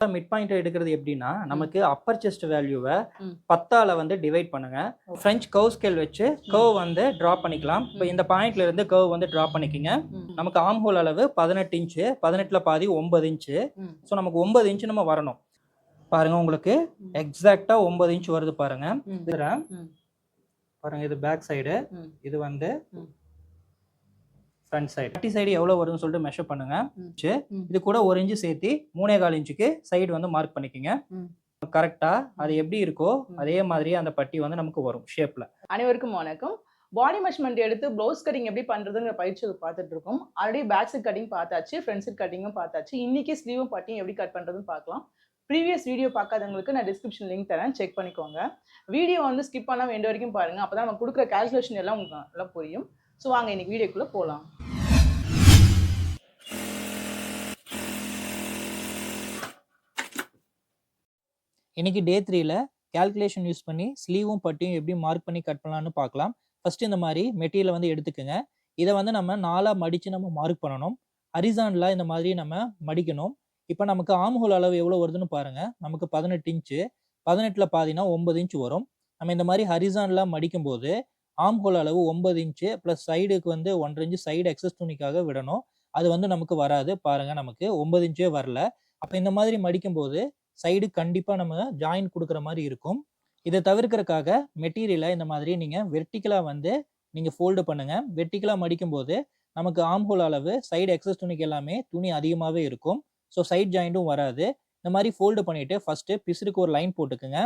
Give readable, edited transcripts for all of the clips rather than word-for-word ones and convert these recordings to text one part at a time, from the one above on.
Mid point எடுக்கிறது எப்படின்னா நமக்கு அப்பர் செஸ்ட் வேல்யூவை ம். 10ஆல வந்து டிவைட் பண்ணுங்க. ஃப்ரெஞ்ச் கர்வ் ஸ்கேல் வச்சு கர்வ் வந்து டிரா பண்ணிக்கலாம். இப்போ இந்த பாயிண்ட்ல இருந்து கர்வ் வந்து டிரா பண்ணிக்கங்க. நமக்கு ஆர்ம் ஹோல் அளவு 18 இன்ச்சு, 18ல பாதி 9 இன்ச்சு. ஸோ நமக்கு 9 இன்ச்சு நம்ம வரணும். பாருங்க, உங்களுக்கு எக்ஸாக்டா 9 இன்ச் வருது பாருங்க. பாருங்க, இது பேக் சைடு, இது வந்து ஃப்ரண்ட் சைடு. ஃப்ரண்ட் சைடு எவ்வளோ வருதுன்னு சொல்லிட்டு மெஷர் பண்ணுங்க. இது கூட 1 இன்ச்சு சேர்த்து 3.25 இன்ச்சுக்கு சைடு வந்து மார்க் பண்ணிக்கங்க. கரெக்டா அது எப்படி இருக்கோ அதே மாதிரி அந்த பட்டி வந்து நமக்கு வரும் ஷேப்ல. அனைவருக்கும் வணக்கம். பாடி மெஷர்மெண்ட் எடுத்து ப்ளவுஸ் கட்டிங் எப்படி பண்றதுங்கிற பயிற்சி பார்த்துட்டு இருக்கோம். ஆல்ரெடி பேக் சைட் கட்டிங் பார்த்தாச்சு, ஃப்ரண்ட் சைட் கட்டிங்கும் பார்த்தாச்சு. இன்னைக்கு ஸ்லீவும் பட்டியும் எப்படி கட் பண்றதுன்னு பார்க்கலாம். ப்ரீவியஸ் வீடியோ பார்க்காதவங்களுக்கு நான் டிஸ்கிரிப்ஷன் லிங்க் தரேன், செக் பண்ணிக்கோங்க. வீடியோ வந்து ஸ்கிப் பண்ணாம எண்ட் வரைக்கும் பாருங்க, அப்பதான் நம்ம கொடுக்குற கால்குலேஷன் எல்லாம் உங்களுக்கு நல்லா புரியும். ஸோ வாங்க இன்னைக்கு வீடியோக்குள்ள போகலாம். இன்னைக்கு டே 3ல கால்குலேஷன் யூஸ் பண்ணி ஸ்லீவும் பட்டியும் எப்படி மார்க் பண்ணி கட் பண்ணலாம்னு பார்க்கலாம். ஃபர்ஸ்ட் இந்த மாதிரி மெட்டீரியலை வந்து எடுத்துக்கோங்க. இதை வந்து நம்ம 4ஆக மடித்து நம்ம மார்க் பண்ணணும். ஹரிசாண்டலாக இந்த மாதிரி நம்ம மடிக்கணும். இப்போ நமக்கு ஆர்ம் ஹோல் அளவு எவ்வளோ வருதுன்னு பாருங்கள். நமக்கு 18 இன்ச்சு, 18ல் பாதினா 9 இன்ச்சு வரும். நம்ம இந்த மாதிரி ஹரிசாண்டலாக மடிக்கும் போது ஆர்ம் ஹோல் அளவு 9 இன்ச்சு ப்ளஸ் சைடுக்கு வந்து 1.5 இன்ச்சு சைடு எக்ஸஸ் துணிக்காக விடணும். அது வந்து நமக்கு வராது. பாருங்கள், நமக்கு 9 இன்ச்சே வரல. அப்போ இந்த மாதிரி மடிக்கும் போது சைடு கண்டிப்பாக நம்ம ஜாயின் கொடுக்குற மாதிரி இருக்கும். இதை தவிர்க்கிறதுக்காக மெட்டீரியலை இந்த மாதிரி நீங்கள் வெர்டிக்கலாக வந்து நீங்கள் ஃபோல்டு பண்ணுங்கள். வெர்டிக்கலாக மடிக்கும் போது நமக்கு ஆர்ம் ஹோல் அளவு சைடு எக்ஸஸ் துணிக்கு எல்லாமே துணி அதிகமாகவே இருக்கும். ஸோ சைட் ஜாயிண்ட்டும் வராது. இந்த மாதிரி ஃபோல்டு பண்ணிவிட்டு ஃபஸ்ட்டு பிசுருக்கு ஒரு லைன் போட்டுக்குங்க.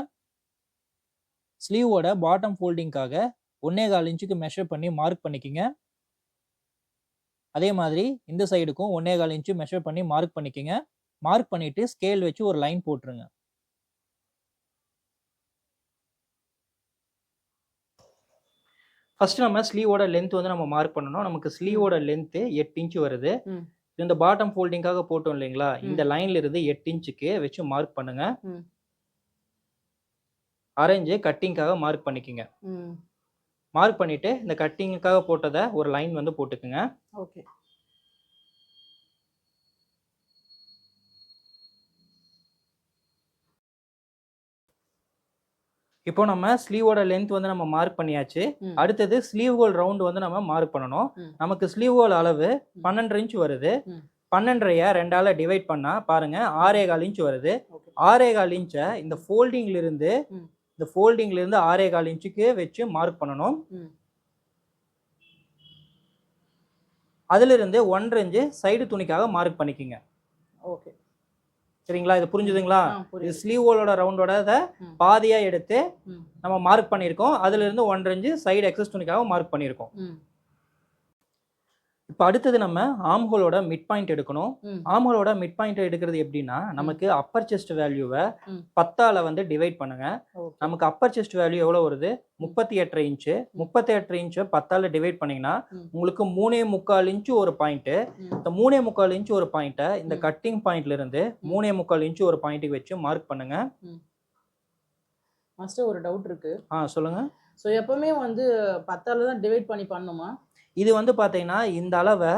ஸ்லீவோட பாட்டம் ஃபோல்டிங்காக 1.25 இன்ச்சுக்கு மெஷர் பண்ணி மார்க் பண்ணிக்கோங்க. அதே மாதிரி இந்த சைடுக்கும் 1.25 இன்ச்சு மெஷர் பண்ணி மார்க் பண்ணிக்கோங்க. மார்க் பண்ணிட்டு ஸ்கேல் வச்சு ஒரு லைன் போட்டுருங்க. ஃபர்ஸ்ட் நம்ம ஸ்லீவோட லென்த் வந்து நம்ம மார்க் பண்ணணும். நமக்கு ஸ்லீவோட லென்த் 8 இன்ச் வருது. இந்த பாட்டம் ஃபோல்டிங்காக போட்டோம் இல்லைங்களா, இந்த லைன்ல இருந்து 8 இன்ச்சுக்கு வச்சு மார்க் பண்ணுங்க. அரேஞ்சு கட்டிங்காக மார்க் பண்ணிக்கோங்க. மார்க் பண்ணிட்டு இந்த கட்டிங்காக போட்டதை ஒரு லைன் வந்து போட்டுக்குங்க. ஓகே. இப்போ நம்ம ஸ்லீவோட லென்த் வந்து நம்ம மார்க் பண்ணியாச்சு. அடுத்தது ஸ்லீவ் ஹோல் ரவுண்ட் வந்து நம்ம மார்க் பண்ணணும். நமக்கு ஸ்லீவ் ஹோல் அளவு 12 இன்ச் வருது. 12.5 2ஆல டிவைட் பண்ணா பாருங்க 6.25 இன்ச் வருது. 6.25 இன்ச்சை இந்த ஃபோல்டிங்ல இருந்து 6.25 இன்ச்சுக்கு வச்சு மார்க் பண்ணணும். அதுல இருந்து 1.5 இன்ச்சு சைடு துணிக்காக மார்க் பண்ணிக்கோங்க. ஓகே, சரிங்களா? இது புரிஞ்சுதுங்களா? இது ஸ்லீவ் ஹோலோட ரவுண்டோட பாதியா எடுத்து நம்ம மார்க் பண்ணியிருக்கோம். அதுல இருந்து 1.5 இன்ச்சு சைடு எக்ஸஸ் துணிக்காக மார்க் பண்ணியிருக்கோம். இப்போ அடுத்தது நம்ம ஆர்ம் ஹோலோட மிட் பாயிண்ட் எடுக்கணும். ஆர்ம் ஹோலோட மிட் பாயிண்ட் எடுக்கிறது எப்படின்னா நமக்கு அப்பர் செஸ்ட் வேல்யூவை 10ஆல வந்து டிவைட் பண்ணுங்க. நமக்கு அப்பர் செஸ்ட் வேல்யூ எவ்வளோ வருது? 38.5 இன்ச்சு. 38 இன்ச்சு 10ஆல டிவைட் பண்ணீங்கன்னா உங்களுக்கு 3.25 இன்ச்சு ஒரு பாயிண்ட். இந்த 3.25 இன்ச்சு ஒரு பாயிண்ட்டை இந்த கட்டிங் பாயிண்ட்ல இருந்து 3.25 இன்ச்சு ஒரு பாயிண்ட்டுக்கு வச்சு மார்க் பண்ணுங்க. மாஸ்டர், ஒரு டவுட் இருக்கு. சொல்லுங்க. ஸோ எப்பவுமே வந்து 10ஆல தான் டிவைட் பண்ணி பண்ணணுமா? இது வந்து பார்த்தீங்கன்னா இந்த அளவை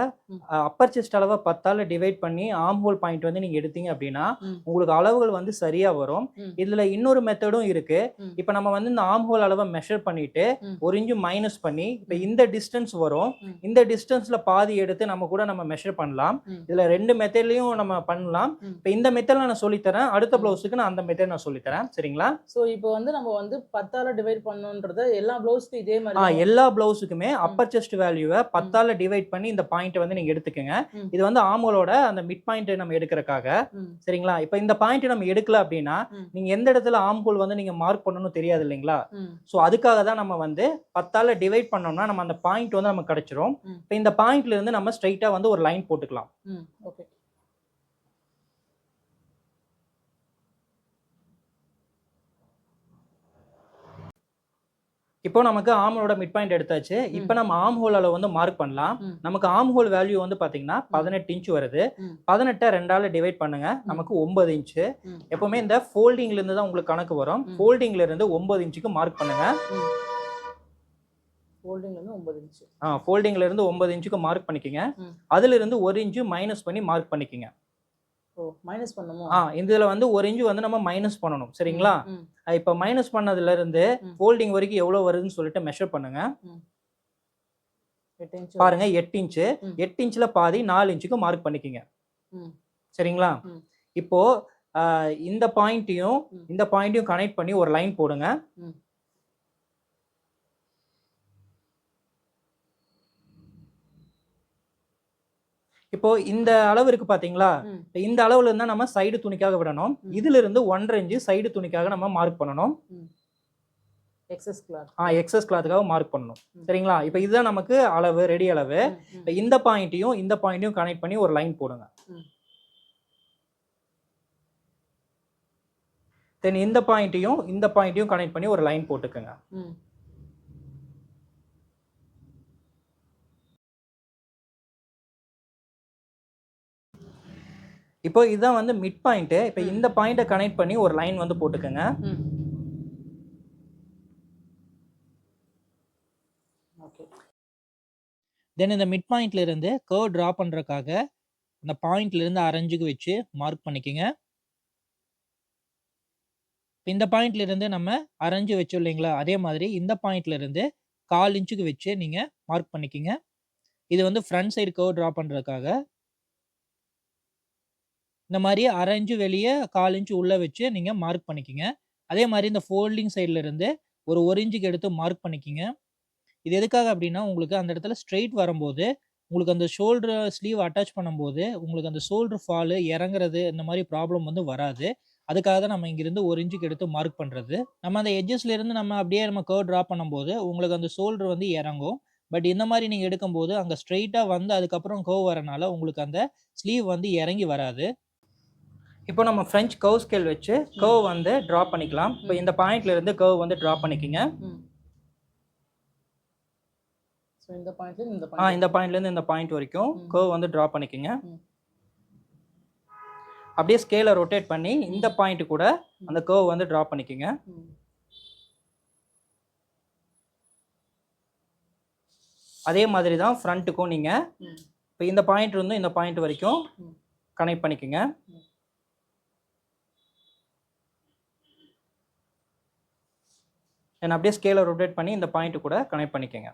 அப்பர் செஸ்ட் அளவை 10ஆல டிவைட் பண்ணி ஆர்ம் ஹோல் பாயிண்ட் வந்து நீங்கள் எடுத்தீங்க அப்படின்னா உங்களுக்கு அளவுகள் வந்து சரியாக வரும். இதில் இன்னொரு மெத்தடும் இருக்கு. இப்போ நம்ம வந்து இந்த ஆர்ம் ஹோல் அளவை மெஷர் பண்ணிட்டு 1 இன்ச்சு மைனஸ் பண்ணி இப்போ இந்த டிஸ்டன்ஸ் வரும். இந்த டிஸ்டன்ஸில் பாதி எடுத்து நம்ம மெஷர் பண்ணலாம். இதில் 2 மெத்தட்லையும் நம்ம பண்ணலாம். இப்போ இந்த மெத்தடில் நான் சொல்லித்தரேன். அடுத்த ப்ளவுஸுக்கு நான் அந்த மெத்தட் நான் சொல்லித்தரேன். சரிங்களா? ஸோ இப்போ வந்து நம்ம வந்து 10ஆல டிவைட் பண்ணணுன்றது எல்லா ப்ளவுஸுக்கும் இதே மாதிரி? எல்லா ப்ளவுஸுக்குமே அப்பர் செஸ்ட் வேல்யூ 10ஆல டிவைட் பண்ணி இந்த பாயிண்ட் வந்து நீங்க எடுத்துக்கங்க. இது வந்து ஆர்மோலோட அந்த மிட் பாயிண்ட் நம்ம எடுக்கிறதுக்காக. சரிங்களா? இப்போ இந்த பாயிண்ட் நம்ம எடுக்கல அப்படின்னா நீங்க எந்த இடத்துல ஆர்ம் ஹோல் வந்து நீங்க மார்க் பண்ணணும் தெரியாது இல்லைங்களா? ஸோ அதுக்காக தான் நம்ம வந்து 10ஆல டிவைட் பண்ணோம்னா நம்ம அந்த பாயிண்ட் வந்து நமக்கு கிடைச்சிரும். இப்போ இந்த பாயிண்ட்ல இருந்து நம்ம ஸ்ட்ரைட்டா வந்து ஒரு லைன் போட்டுக்கலாம். ஓகே. இப்போ நமக்கு ஆர்மோலோட மிட் பாயிண்ட் எடுத்தாச்சு. இப்போ நம்ம ஆர்ம் ஹோல் அளவு வந்து மார்க் பண்ணலாம். நமக்கு ஆர்ம் ஹோல் வேல்யூ வந்து பாத்தீங்கன்னா 18 இன்ச் வருது. 18 2ஆல டிவைட் பண்ணுங்க. நமக்கு 9 இன்ச்சு. எப்பவுமே இந்த ஃபோல்டிங்ல இருந்து தான் உங்களுக்கு கணக்கு வரும். ஃபோல்டிங்ல இருந்து 9 இன்ச்சுக்கு மார்க் பண்ணுங்க. ஃபோல்டிங்ல இருந்து 9 இன்ச். ஃபோல்டிங்ல இருந்து 9 இன்ச்சுக்கு மார்க் பண்ணிக்கங்க. அதுல இருந்து 1 இன்ச்சு மைனஸ் பண்ணி மார்க் பண்ணிக்கங்க. ஓ மைனஸ் பண்ணுமோ? இதுல வந்து 1 இன்ச் வந்து நம்ம மைனஸ் பண்ணணும். சரிங்களா? இப்போ மைனஸ் பண்ணதுல இருந்து ஃபோல்டிங் வரைக்கும் எவ்வளவு வருதுன்னு சொல்லிட்டு மெஷர் பண்ணுங்க. 8 இன்ச் பாருங்க 8 இன்ச். 8 இன்ச்ல பாதி 4 இன்ச்சுக்கு மார்க் பண்ணிக்கங்க. சரிங்களா? இப்போ இந்த பாயிண்ட்டையும் இந்த பாயிண்ட்டையும் கனெக்ட் பண்ணி ஒரு லைன் போடுங்க. இப்போ இந்த அளவு இருக்கு பாத்தீங்களா? இந்த அளவுல இருந்தா நம்ம சைடு துணிக்காக விடணும். இதுல இருந்து 1.5 இன்ச் சைடு துணிக்காக நம்ம மார்க் பண்ணணும். Excess cloth. எக்ஸஸ் கிளாத்துக்காக மார்க் பண்ணணும். சரிங்களா? இப்போ இதுதான் நமக்கு அளவு, ரெடி அளவு. இந்த பாயிண்ட்டையும் கனெக்ட் பண்ணி ஒரு லைன் போடுங்க. தென் இந்த பாயிண்ட்டையும் கனெக்ட் பண்ணி ஒரு லைன் போட்டுக்கங்க. இப்போ இதுதான் வந்து மிட் பாயிண்ட். இப்போ இந்த பாயிண்ட்டை கனெக்ட் பண்ணி ஒரு லைன் வந்து போட்டுக்கங்க. தென் இந்த மிட் பாயிண்ட்ல இருந்து கர்வ் டிரா பண்றதுக்காக இந்த பாயிண்ட்ல இருந்து 1/2 இன்ச்சுக்கு வச்சு மார்க் பண்ணிக்கங்க. இந்த பாயிண்ட்ல இருந்து நம்ம 1/2 இன்ச் வச்சோம் இல்லைங்களா? அதே மாதிரி இந்த பாயிண்ட்ல இருந்து 1/4 இன்ச்சுக்கு வச்சு நீங்க மார்க் பண்ணிக்கங்க. இது வந்து ஃப்ரண்ட் சைடு கர்வ் டிரா பண்றதுக்காக. இந்த மாதிரி 1/2 இன்ச் வெளியே 1/4 இன்ச் உள்ள வச்சு நீங்க மார்க் பண்ணிக்கங்க. அதே மாதிரி இந்த ஃபோல்டிங் சைடுல இருந்து ஒரு 1 இன்ச்சுக்கு எடுத்து மார்க் பண்ணிக்கங்க. இது எதுக்காக அப்படின்னா உங்களுக்கு அந்த இடத்துல ஸ்ட்ரெயிட் வரும்போது உங்களுக்கு அந்த ஷோல்டர் ஸ்லீவ் அட்டாச் பண்ணும்போது உங்களுக்கு அந்த ஷோல்டர் ஃபால் இறங்குறது இந்த மாதிரி ப்ராப்ளம் வந்து வராது. அதுக்காக தான் நம்ம இங்கிருந்து 1 இன்ச்சுக்கு எடுத்து மார்க் பண்றது. நம்ம அந்த எட்ஜஸ்ல இருந்து நம்ம அப்படியே நம்ம கர்வ் டிரா பண்ணும்போது உங்களுக்கு அந்த ஷோல்டர் வந்து இறங்கும். பட் இந்த மாதிரி நீங்க எடுக்கும்போது அங்க ஸ்ட்ரெயிட்டா வந்து அதுக்கப்புறம் கர்வ் வரனால உங்களுக்கு அந்த ஸ்லீவ் வந்து இறங்கி வராது. இப்போ நம்ம ஃப்ரெஞ்ச் கர்வ் ஸ்கேல் வச்சு கர்வ் வந்து டிரா பண்ணிக்கலாம். இப்போ இந்த பாயிண்ட்ல இருந்து கர்வ் வந்து டிரா பண்ணிக்கங்க. சோ இந்த பாயிண்ட்ல இந்த பாயிண்ட்ல இருந்து இந்த பாயிண்ட் வரைக்கும் கர்வ் வந்து டிரா பண்ணிக்கங்க. அப்படியே ஸ்கேலை ரொட்டேட் பண்ணி இந்த பாயிண்ட் கூட அந்த கர்வ் வந்து டிரா பண்ணிக்கங்க. அதே மாதிரி தான் ஃப்ரண்ட்டுக்கும் நீங்க இப்போ இந்த பாயிண்ட் இருந்து இந்த பாயிண்ட் வரைக்கும் கனெக்ட் பண்ணிக்கங்க. அப்படியே ஸ்கேலை ரொட்டேட் பண்ணி இந்த பாயிண்ட் கூட கனெக்ட் பண்ணிக்கங்க.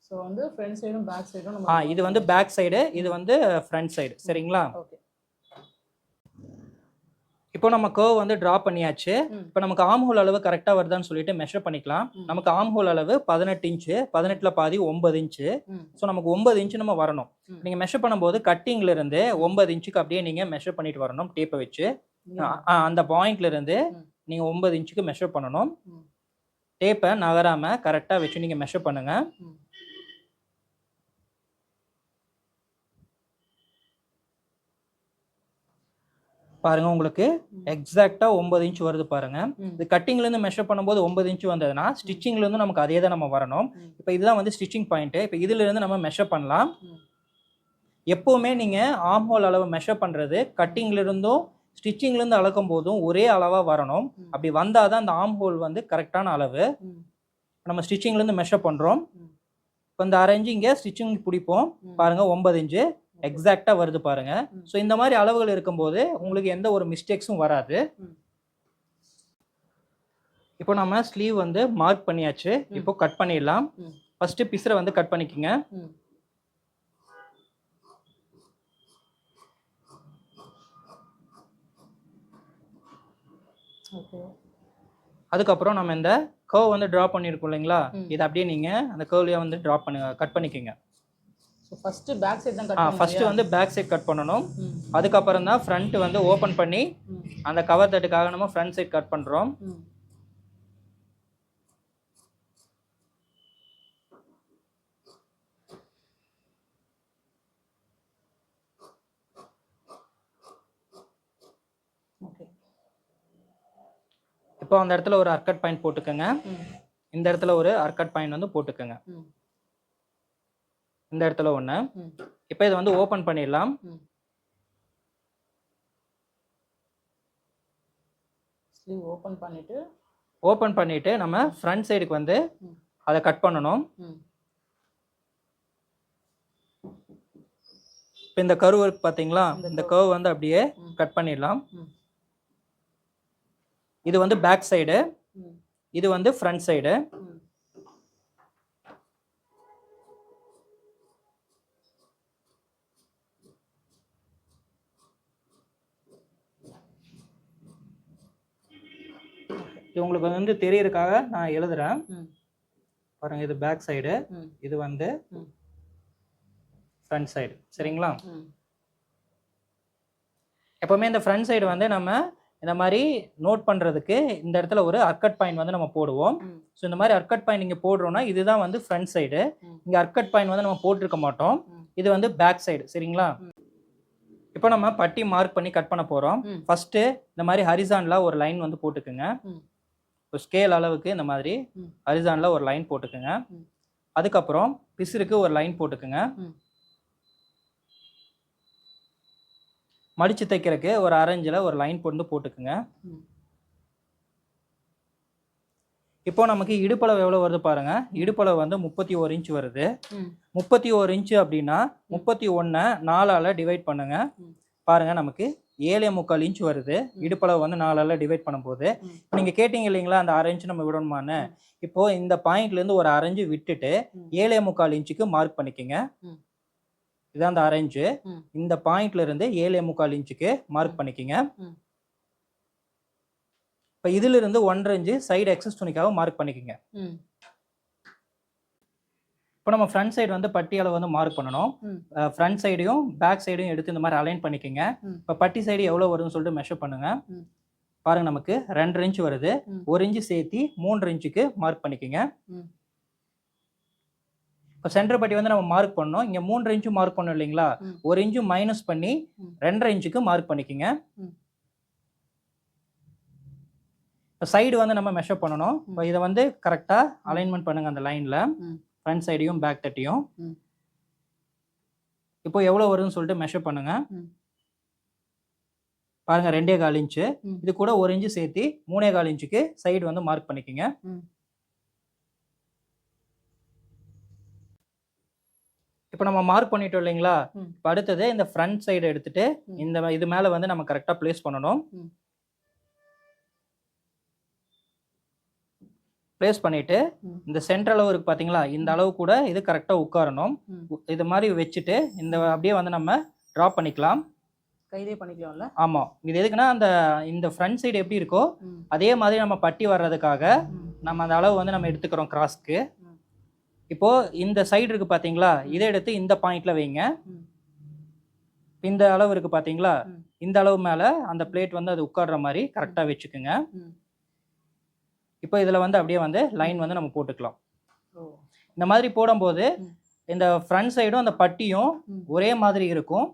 சோ வந்து ஃப்ரண்ட் சைடும் பேக் சைடும் நம்ம இது வந்து பேக் சைடு, இது வந்து ஃப்ரண்ட் சைடு. சரிங்களா? ஓகே. இப்போ நம்ம கர்வ் வந்து டிரா பண்ணியாச்சு. இப்போ நமக்கு ஆர்ம் ஹோல் அளவு கரெக்டா வருதான்னு சொல்லிட்டு மெஷர் பண்ணிக்கலாம். நமக்கு ஆர்ம் ஹோல் அளவு 18 இன்ச். 18ல பாதி 9 இன்ச். ஸோ நமக்கு 9 இன்ச் நம்ம வரணும். நீங்க மெஷர் பண்ணும்போது கட்டிங்ல இருந்து 9 இன்ச்சுக்கு அப்படியே நீங்க மெஷர் பண்ணிட்டு வரணும் டேப்பை வச்சு. அந்த பாயிண்ட்ல இருந்து நீங்க 9 இன்ச்சுக்கு மெஷர் பண்ணணும். டேப்பை நகராம கரெக்டா வச்சு நீங்க மெஷர் பண்ணுங்க. பாருங்க உங்களுக்கு எக்ஸாக்டா 9 இன்ச் வருது பாருங்க. இது கட்டிங்ல இருந்து மெஷர் பண்ணும்போது 9 இன்ச் வந்ததுன்னா ஸ்டிச்சிங்ல இருந்து நமக்கு அதே தான் நம்ம வரணும். இப்போ இதுதான் வந்து ஸ்டிச்சிங் பாயிண்ட். இப்போ இதுல இருந்து நம்ம மெஷர் பண்ணலாம். எப்பவுமே நீங்க ஆர்ம் ஹோல் அளவு மெஷர் பண்றது கட்டிங்ல இருந்தும் ஸ்டிச்சிங்ல இருந்து அளக்கும் போதும் ஒரே அளவா வரணும். அப்படி வந்தாதான் அந்த ஆர்ம் ஹோல் வந்து கரெக்டான அளவு. நம்ம ஸ்டிச்சிங்ல இருந்து மெஷர் பண்றோம். இப்போ இந்த 1/2 இன்ச் இங்க ஸ்டிச்சிங் பிடிப்போம். பாருங்க 9 இன்ச் எக்ஸாக்டா வருது பாருங்க. ஸோ இந்த மாதிரி அளவுகள் இருக்கும்போது உங்களுக்கு எந்த ஒரு மிஸ்டேக்ஸும் வராது. இப்போ நம்ம ஸ்லீவ் வந்து மார்க் பண்ணியாச்சு. இப்போ கட் பண்ணிடலாம். ஃபர்ஸ்ட் பிசரை வந்து கட் பண்ணிக்கங்க. அதுக்கப்புறம் நம்ம இந்த கர்வ் வந்து டிரா பண்ணியிருக்கோம் இல்லைங்களா? இதை அப்படியே நீங்க அந்த கர்வ்லயே வந்து கட் பண்ணிக்கங்க. ஃபர்ஸ்ட் பேக் சைடு தான் கட் பண்ணணும். ஃபர்ஸ்ட் வந்து பேக் சைடு கட் பண்ணணும். அதுக்கப்புறம் தான் ஃப்ரண்ட் வந்து ஓபன் பண்ணி அந்த கவர் தட்டுக்காக நம்ம ஃப்ரண்ட் சைடு கட் பண்றோம். இப்போ அந்த இடத்துல ஒரு அர்கட் பாயிண்ட் போட்டுக்கங்க. இந்த இடத்துல ஒரு அர்கட் பாயிண்ட் வந்து போட்டுக்கங்க. இந்த இடத்துல ஒண்ணு. இப்போ இதை வந்து ஓபன் பண்ணிடலாம். ஸ்லீவ் ஓபன் பண்ணிட்டு நம்ம ஃப்ரண்ட் சைடுக்கு வந்து அதை கட் பண்ணணும். இப்போ இந்த கர்வ் இருக்கு பார்த்தீங்களா, இந்த கர்வ் வந்து அப்படியே ம். கட் பண்ணிடலாம். ம். இது வந்து பேக் சைடு, ம். இது வந்து ஃப்ரண்ட் சைடு. ம். இது உங்களுக்கு வந்து தெரியறதுக்காக நான் எழுதுறேன். ம். பாருங்க, இது பேக் சைடு, ம். இது வந்து ம். Front side. சரிங்களா? ம். எப்பவுமே இந்த ஃப்ரண்ட் சைடு வந்து நம்ம இந்த மாதிரி நோட் பண்ணுறதுக்கு இந்த இடத்துல ஒரு அர்கட் பாயிண்ட் வந்து நம்ம போடுவோம். ம். ஸோ இந்த மாதிரி அர்கட் பாயிண்ட் இங்கே போடுறோம்னா இதுதான் வந்து ஃப்ரண்ட் சைடு. ம். இங்கே அர்கட் பாயிண்ட் வந்து நம்ம போட்டிருக்க மாட்டோம். ம். இது வந்து பேக் சைடு. சரிங்களா? இப்போ நம்ம பட்டி மார்க் பண்ணி கட் பண்ண போகிறோம். ம். ஃபஸ்ட்டு இந்த மாதிரி ஹரிசான்லாக ஒரு லைன் வந்து போட்டுக்குங்க. ம். இப்போ ஸ்கேல் அளவுக்கு இந்த மாதிரி ம். ஹரிசான்லாக ஒரு லைன் போட்டுக்குங்க. ம். அதுக்கப்புறம் பிசுருக்கு ஒரு லைன் போட்டுக்குங்க. ம். மடிச்சு தைக்கிறதுக்கு ஒரு அரேஞ்சில் ஒரு லைன் போட்டுக்குங்க. ம். இப்போ நமக்கு இடுப்பளவு எவ்வளோ வருது பாருங்க. இடுப்பளவு வந்து 31 இன்ச் வருது. ம். 31 இன்ச் அப்படின்னா 31 4ஆல் டிவைட் பண்ணுங்க. ம். பாருங்க, நமக்கு 7.25 இன்ச் வருது. இடுப்பளவு வந்து 4ஆல் டிவைட் பண்ணும்போது ம். நீங்கள் கேட்டீங்க இல்லைங்களா, அந்த 1/2 இன்ச் நம்ம விடணுமான்னு. இப்போ இந்த பாயிண்ட்லேருந்து ஒரு 1/2 இன்ச் விட்டுட்டு 7.25 இன்ச்சுக்கு மார்க் பண்ணிக்கோங்க. ம். இதான் அந்த 1/2 இன்ச்சு. ம். இந்த பாயிண்ட்ல இருந்து 7.25 இன்ச்சுக்கு மார்க் பண்ணிக்கோங்க. ம். இப்போ இதுல இருந்து 1.5 இன்ச்சு சைடு எக்ஸஸ் துணிக்காக மார்க் பண்ணிக்கோங்க. ம். இப்போ நம்ம ஃப்ரண்ட் சைடு வந்து பட்டி அளவு வந்து மார்க் பண்ணணும். ம். ஃப்ரண்ட் சைடையும் பேக் சைடையும் எடுத்து இந்த மாதிரி அலைன் பண்ணிக்கோங்க. ம். இப்போ பட்டி சைடு எவ்வளோ வருதுன்னு சொல்லிட்டு மெஷர் பண்ணுங்க. ம். பாருங்க, நமக்கு 2.5 இன்ச் வருது. ம். 1 இன்ச்சு சேர்த்து 3.5 இன்ச்சுக்கு மார்க் பண்ணிக்கோங்க. ம். இப்போ சென்டர் பட்டி வந்து நம்ம மார்க் பண்ணோம். இங்கே 3.5 இன்ச்சு மார்க் பண்ணோம் இல்லைங்களா, ம். 1 இன்ச்சு மைனஸ் பண்ணி 2.5 இன்ச்சுக்கு மார்க் பண்ணிக்கோங்க. ம். இப்போ சைடு வந்து நம்ம மெஷர் பண்ணணும். இப்போ இதை வந்து கரெக்டாக அலைன்மெண்ட் பண்ணுங்க அந்த லைனில், ஃப்ரண்ட் சைடையும் பேக் தட்டியும். இப்போ எவ்வளோ வருதுன்னு சொல்லிட்டு மெஷர் பண்ணுங்க. பாருங்க, 2.25 இன்ச்சு. இது கூட 1 இன்ச்சு சேர்த்து 3.25 இன்ச்சுக்கு சைடு வந்து மார்க் பண்ணிக்கோங்க. இப்போ நம்ம மார்க் பண்ணிட்டோம் இல்லைங்களா, இப்போ அடுத்தது இந்த ஃப்ரண்ட் சைடு எடுத்துட்டு இந்த இது மேலே வந்து நம்ம கரெக்டாக பிளேஸ் பண்ணணும். பிளேஸ் பண்ணிட்டு இந்த சென்டர் அளவு இருக்கு பார்த்தீங்களா, இந்த அளவு கூட இது கரெக்டாக உட்காரணும். இது மாதிரி வச்சுட்டு இந்த அப்படியே வந்து நம்ம ட்ரா பண்ணிக்கலாம். கையிலே பண்ணிக்கலாம்ல? ஆமாம். இது எதுக்குன்னா இந்த ஃப்ரண்ட் சைடு எப்படி இருக்கோ அதே மாதிரி நம்ம பட்டி வர்றதுக்காக நம்ம அந்த அளவு வந்து நம்ம எடுத்துக்கிறோம் கிராஸ்க்கு. இப்போ இந்த சைடு இருக்கு பார்த்தீங்களா, இதை எடுத்து இந்த பாயிண்ட்ல வைங்க. இந்த அளவு இருக்கு பார்த்தீங்களா, இந்த அளவு மேலே அந்த பிளேட் வந்து அது உட்கார்ற மாதிரி கரெக்டாக வச்சுக்குங்க. இப்போ இதில் வந்து அப்படியே வந்து லைன் வந்து நம்ம போட்டுக்கலாம். இந்த மாதிரி போடும்போது இந்த ஃப்ரண்ட் சைடும் அந்த பட்டியும் ஒரே மாதிரி இருக்கும்.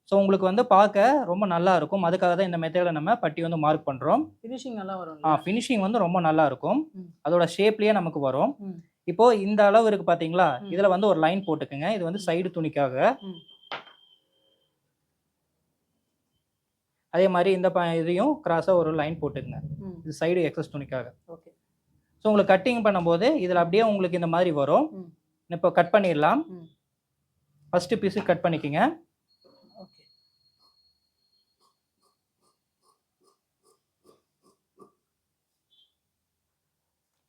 ஸோ உங்களுக்கு வந்து பார்க்க ரொம்ப நல்லா இருக்கும். அதுக்காக தான் இந்த மெத்தடில் நம்ம பட்டி வந்து மார்க் பண்ணுறோம். ஃபினிஷிங் நல்லா வரும். ஃபினிஷிங் வந்து ரொம்ப நல்லா இருக்கும். அதோட ஷேப்லேயே நமக்கு வரும். இப்போ இந்த அளவு இருக்கு பார்த்தீங்களா, இதில் வந்து ஒரு லைன் போட்டுக்குங்க. இது வந்து சைடு துணிக்காக. அதே மாதிரி இந்த இதையும் கிராஸாக ஒரு லைன் போட்டுக்குங்க. இது சைடு எக்ஸஸ் துணிக்காக. ஓகே. ஸோ உங்களுக்கு கட்டிங் பண்ணும்போது இதில் அப்படியே உங்களுக்கு இந்த மாதிரி வரும். இப்போ கட் பண்ணிடலாம். ஃபஸ்ட்டு பீஸு கட் பண்ணிக்கோங்க. ஓகே.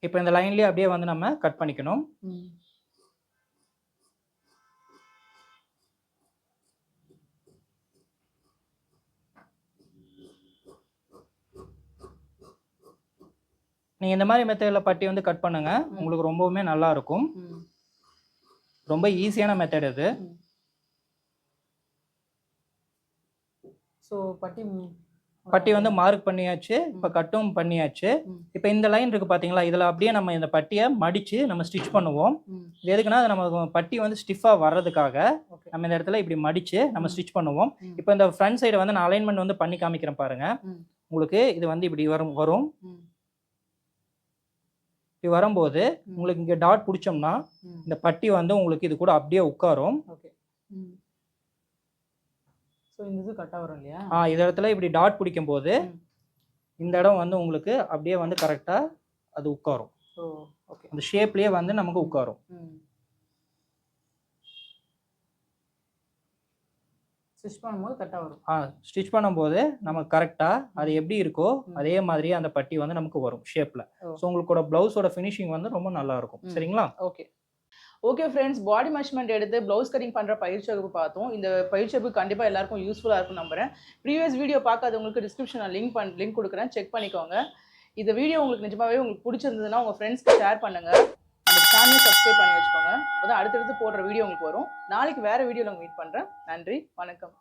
இப்போ இந்த லைன்லேயே அப்படியே வந்து நம்ம கட் பண்ணிக்கணும். நீங்கள் இந்த மாதிரி மெத்தடில் பட்டி வந்து கட் பண்ணுங்க. உங்களுக்கு ரொம்பவுமே நல்லா இருக்கும். ரொம்ப ஈஸியான மெத்தட் இது. ஸோ பட்டி வந்து மார்க் பண்ணியாச்சு. இப்போ கட்டும் பண்ணியாச்சு. இப்போ இந்த லைன் இருக்குது பார்த்தீங்களா, இதில் அப்படியே நம்ம இந்த பட்டியை மடித்து நம்ம ஸ்டிச் பண்ணுவோம். இது எதுக்குன்னா அது நம்ம பட்டி வந்து ஸ்டிஃபாக வர்றதுக்காக நம்ம இந்த இடத்துல இப்படி மடித்து நம்ம ஸ்டிச் பண்ணுவோம். இப்போ இந்த ஃப்ரண்ட் சைடு வந்து நான் அலைன்மெண்ட் வந்து பண்ணி காமிக்கிறேன் பாருங்கள். உங்களுக்கு இது வந்து இப்படி வரும். இப்படி வரும்போது உங்களுக்கு இங்கே டாட் பிடிச்சோம்னா இந்த பட்டி வந்து உங்களுக்கு இது கூட அப்படியே உட்காரும். ஓகே. ஸோ இந்த இது கட்டாக வரும் இல்லையா? இந்த இடத்துல இப்படி டாட் பிடிக்கும் போது இந்த இடம் வந்து உங்களுக்கு அப்படியே வந்து கரெக்டாக அது உட்காரும். ஓகே. அந்த ஷேப்லேயே வந்து நமக்கு உட்காரும். ஸ்டிச் பண்ணும்போது கரெக்டா வரும். ஸ்டிச் பண்ணும்போது நமக்கு கரெக்டா அது எப்படி இருக்கோ ம். அதே மாதிரி அந்த பட்டி வந்து நமக்கு வரும் ஷேப்ல. ஓ. ஸோ உங்களோட பிளவுஸோட ஃபினிஷிங் வந்து ரொம்ப நல்லா இருக்கும். ம். சரிங்களா? ஓகே. ஓகே ஃப்ரெண்ட்ஸ், பாடி மெஷர்மெண்ட் எடுத்து ப்ளவுஸ் கட்டிங் பண்ற பயிற்சி வகுப்பு பார்த்தோம். இந்த பயிற்சி வகுப்பு கண்டிப்பா எல்லாருக்கும் யூஸ்ஃபுல்லா இருக்கும்னு நம்புறேன். ப்ரீவியஸ் வீடியோ பார்க்காதவங்களுக்கு டிஸ்கிரிப்ஷன்ல லிங்க் குடுக்குறேன். செக் பண்ணிக்கோங்க. இந்த வீடியோ உங்களுக்கு நிஜமாவே உங்களுக்கு பிடிச்சிருந்ததுன்னா உங்க ஃப்ரெண்ட்ஸ்க்கு ஷேர் பண்ணுங்க. நம்ம சேனலை சப்ஸ்கிரைப் பண்ணி வச்சுக்கோங்க. அப்பதான் அடுத்தடுத்து போடுற வீடியோ உங்களுக்கு வரும். நாளைக்கு வேற வீடியோல மீட் பண்றேன். நன்றி, வணக்கம்.